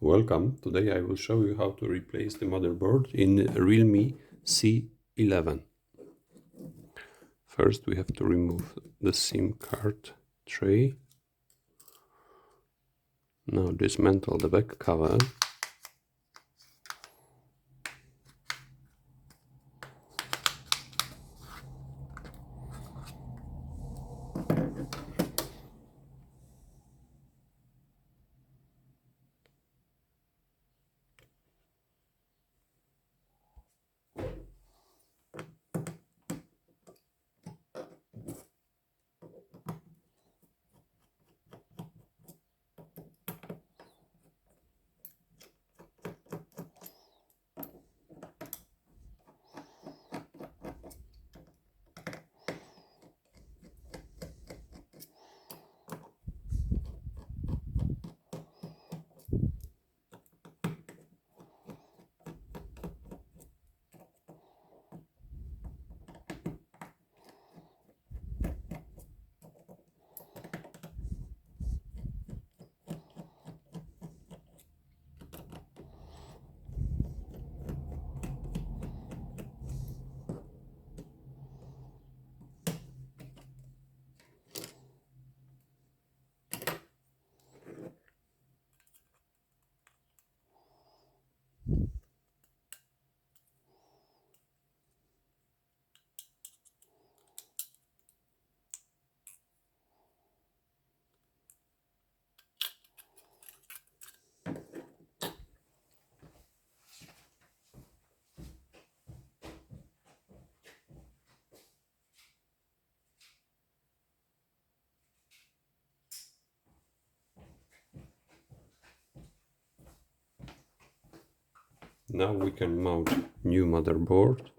Welcome. Today I will show you how to replace the motherboard in Realme C11. First we have to remove the SIM card tray. Now dismantle the back cover. Now we can mount new motherboard.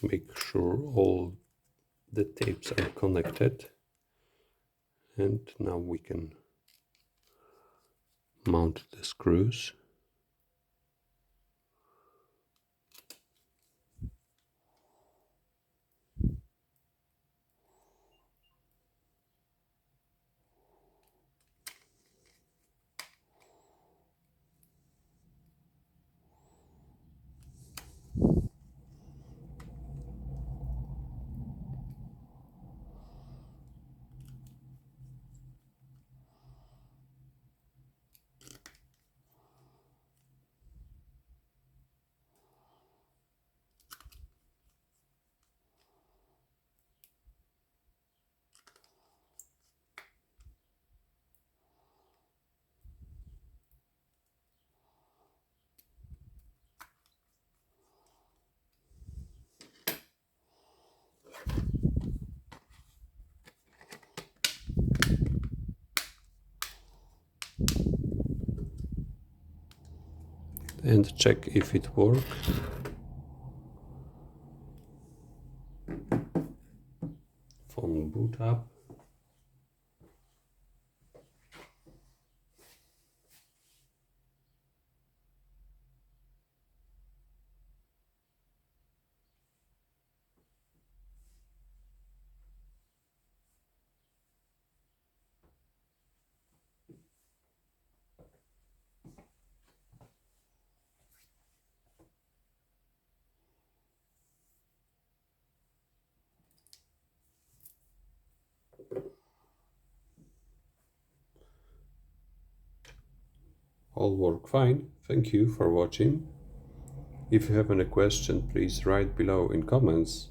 Make sure all the tapes are connected, and now we can mount the screws. And check if it works. Phone boot up. all work fine. Thank you for watching. If you have any question, please write below in comments.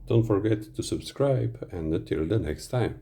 Don't forget to subscribe, and until the next time.